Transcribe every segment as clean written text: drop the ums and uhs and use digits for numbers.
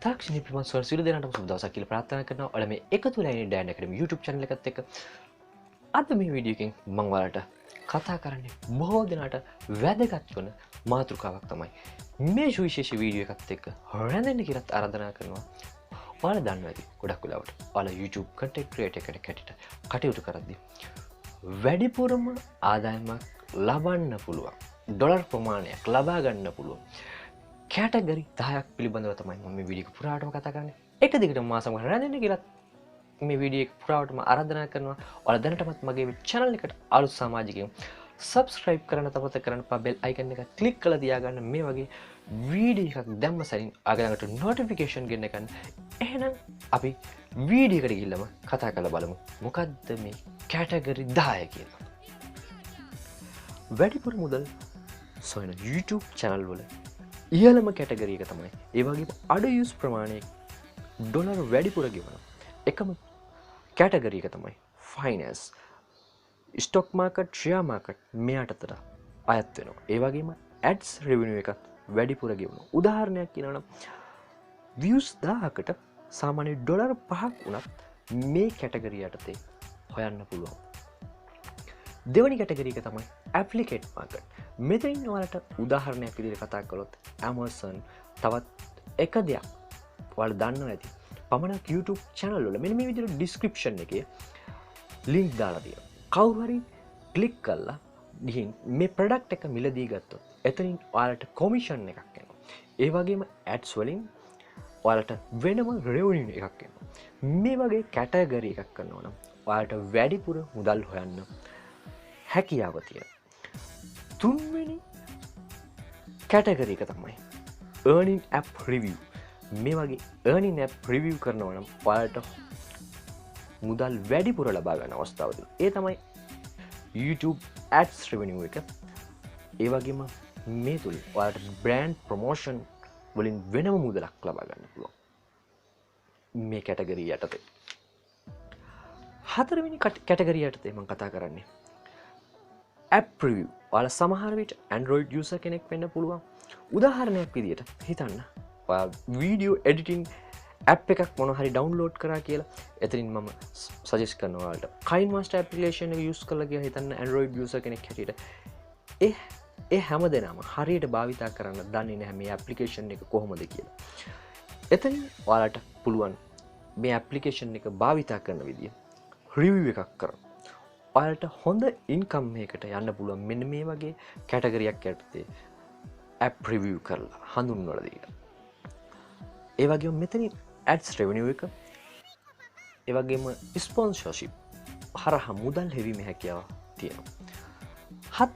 තාක්ෂණික පිළිබඳව සියලු දෙනාටම සුබ දවසක් කියලා ප්‍රාර්ථනා කරනවා. ඔයාලා මේ එකතු වෙලා ඉන්නේ ඩෑන් ඇකඩමි YouTube channel එකත් එක්ක. අද මේ වීඩියෝ එකෙන් මම ඔයාලට කතා කරන්නේ බොහෝ දෙනාට වැදගත් වන මාතෘකාවක් තමයි. මේ සුවිශේෂ වීඩියෝ එකත් එක්ක රැඳෙන්න කියලාත් ආරාධනා කරනවා. ඔයාලා දන්නවා ඇති ගොඩක් වෙලාවට ඔයාලා YouTube content creator කෙනෙක් හැටියට කටයුතු කරද්දී වැඩිපුරම ආදායමක් ලබන්න පුළුවන් ඩොලර් ප්‍රමාණයක් ලබා ගන්න පුළුවන් කැටගරි 10ක් පිළිබඳව තමයි මම මේ වීඩියෝ එක පුරාවටම කතා කරන්නේ. එක දිගටම මාසම රැඳෙන්න කියලා මේ වීඩියෝ එක පුරාවටම ආරාධනා කරනවා. ඔයාලා දැනටමත් මගේ channel එකට අලුත් සමාජිකයෝ subscribe කරන්න තවත කරන්න bell icon එක click කරලා තියාගන්න. මේ වගේ වීඩියෝ එකක් දැම්ම සැනින් ආගලකට notification ගෙන්න ගන්න. එහෙනම් අපි වීඩියෝ එකට ගිහිල්ලාම කතා කරලා බලමු. මොකද්ද මේ කැටගරි 10 කියලා. වැඩිපුර මුදල් සොයන YouTube channel වල ඉහළම කැටගරි එක තමයි. ඒ වගේම අඩු views ප්‍රමාණය ඩොලර් වැඩිපුර ගෙවන එකම කැටගරි එක තමයි finance. stock market, share market මෙයාටතර අයත් වෙනවා. ඒ වගේම ads revenue එකත් වැඩිපුර ගෙවනවා. උදාහරණයක් කියනවා නම් views 1000කට සාමාන්‍ය ඩොලර් 5ක් වුණත් මේ කැටගරි යටතේ හොයන්න පුළුවන්. දෙවැනි කැටගරි එක තමයි affiliate market. මෙතනින් ඔයාලට උදාහරණයක් විදිහට කතා කළොත් Amazon තවත් එක දෙයක් ඔයාලා දන්නවා ඇති. පමණක් YouTube channel වල මෙන්න මේ විදිහට description එකේ link දාලා තියෙනවා. කවුරු හරි click කරලා ගිහින් මේ product එක මිලදී ගත්තොත් එතනින් ඔයාලට commission එකක් එනවා. ඒ වගේම ads වලින් ඔයාලට වෙනම revenue එකක් එනවා. මේ වගේ කැටගරි එකක් කරනවා නම් ඔයාලට වැඩිපුර මුදල් හොයන්න හැකියාව තියෙනවා. තුන්වෙනි කැටගරි එක තමයි earning app review. මේ වගේ earning app review කරනවා නම් ඔයාලට මුදල් වැඩිපුර ලබා ගන්න අවස්ථාව තියෙනවා. ඒ තමයි YouTube ads revenue එක. ඒ වගේම මේ තුල ඔයාලට brand promotion වලින් වෙනම මුදලක් ලබා ගන්න පුළුවන්. මේ කැටගරි යටතේ. හතරවෙනි කැටගරි යටතේ මම කතා කරන්නේ app review. ඔයාලා සමහර විට Android user කෙනෙක් වෙන්න පුළුවන්. උදාහරණයක් විදියට හිතන්න. ඔයා video editing app එකක් මොන හරි download කරා කියලා. එතනින් මම suggest කරනවා ඔයාලට KineMaster application එක use කරලා කියලා හිතන්න Android user කෙනෙක් හැටියට. ඒ හැමදේනම හරියට භාවිතා කරන්න දන්නේ නැහැ මේ application එක කොහොමද කියලා. එතනින් ඔයාලට පුළුවන් මේ application එක භාවිතා කරන විදිය review එකක් කරන්න. ඔයාලට හොඳ ඉන්කම් එකකට යන්න පුළුවන් මෙන්න මේ වගේ කැටගරියක් යටතේ app review කරලා හඳුන්වලා දීලා. ඒ වගේම මෙතනින් ads revenue එක ඒ වගේම sponsorship හරහා මුදල් හෙවීමේ හැකියාව තියෙනවා.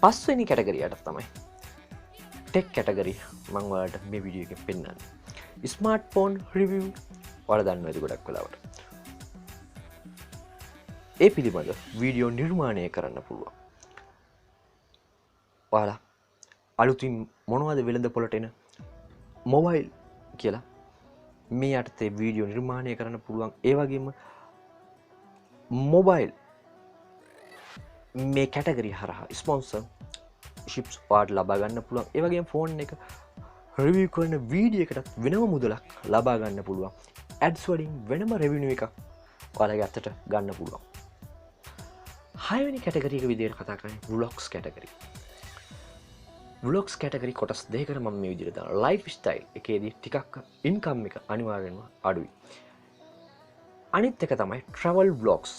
පස්වෙනි කැටගරිය යට තමයි tech කැටගරිය මම ඔයාලට මේ වීඩියෝ එකෙන් පෙන්නන්නේ. smartphone review ඔයාලා දන්නවා ඒක ගොඩක් වෙලාවට. ඒ පිළිබඳ වීඩියෝ නිර්මාණය කරන්න පුළුවන්. ඔයාලා අලුතින් මොනවද වෙළඳ පොළට එන මොබයිල් කියලා මේ යටතේ වීඩියෝ නිර්මාණය කරන්න පුළුවන්. ඒ වගේම මොබයිල් මේ කැටගරිය හරහා ස්පොන්සර්ෂිප්ස් පාඩ් ලබා ගන්න පුළුවන්. ඒ වගේම ෆෝන් එක රිවිව් කරන වීඩියෝ එකටත් වෙනම මුදලක් ලබා ගන්න පුළුවන්. ඇඩ්ස් වලින් වෙනම රෙවිනියු එකක් ඔයාලගේ අතට ගන්න පුළුවන්. හයවෙනි කැටගරි එක විදිහට කතා කරන්නේ vlogs කැටගරි. vlogs කැටගරි කොටස් දෙකකට මම මේ විදිහට දානවා. ලයිෆ් ස්ටයිල් එකේදී ටිකක් ඉන්කම් එක අනිවාර්යෙන්ම අඩුයි. අනිත් එක තමයි travel vlogs.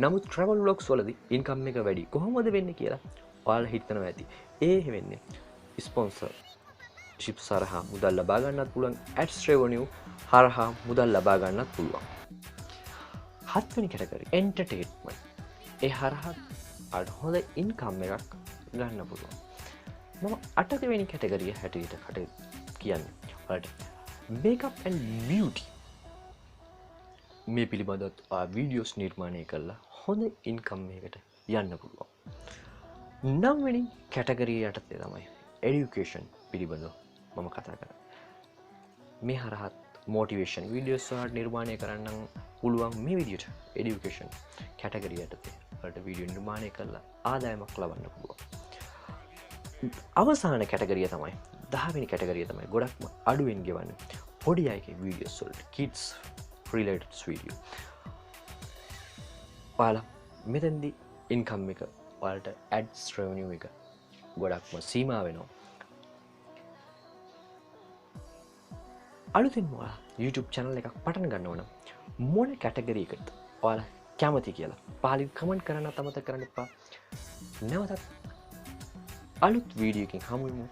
නමුත් travel vlogs වලදී ඉන්කම් එක වැඩි. කොහොමද වෙන්නේ කියලා ඔයාලා හිතනවා ඇති. ඒ වෙන්නේ ස්පොන්සර්ෂිප් හරහා මුදල් ලබා ගන්නත් පුළුවන්. ads revenue හරහා මුදල් ලබා ගන්නත් පුළුවන්. හත්වෙනි කැටගරි entertainment. ඒ හරහා අර හොඳ ඉන්කම් එකක් ගන්න පුළුවන්. මම අටවෙනි කැටගරිය හැටියට කියන්නේ ඔයාලට makeup and beauty මේ පිළිබඳව වීඩියෝස් නිර්මාණය කරලා හොඳ ඉන්කම් එකකට යන්න පුළුවන්. නවවෙනි කැටගරිය යටතේ තමයි education පිළිබඳව මම කතා කරන්නේ. මේ හරහා motivation videos වල නිර්මාණය කරන්න පුළුවන්. මේ විදිහට education කැටගරිය යටතේ ඔයාලට වීඩියෝ නිර්මාණය කරලා ආදායමක් ලබන්න පුළුවන්. අවසාන කැටගරිය තමයි 10 වෙනි කැටගරිය තමයි ගොඩක්ම අඩුවෙන් ගෙවන්නේ පොඩි අයගේ වීඩියෝස් වලට kids related video ඔයාලා මෙතෙන්දී income එක ඔයාලට ads revenue එක ගොඩක්ම සීමා වෙනවා අලුතින් ඔයාලා YouTube channel එකක් පටන් ගන්නවා නම් මොන කැටගරි එකකටද ඔයාලා කැමති කියලා පහලින් කමෙන්ට් කරන්න අමතක කරන්න එපා නැවතත් අලුත් වීඩියෝ එකකින් හමු වෙමු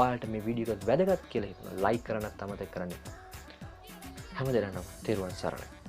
ඔයාලට මේ වීඩියෝ එක වැදගත් කියලා හිතුණා ලයික් කරන්නත් අමතක කරන්න එපා හැමදෙනාටම තෙරුවන් සරණයි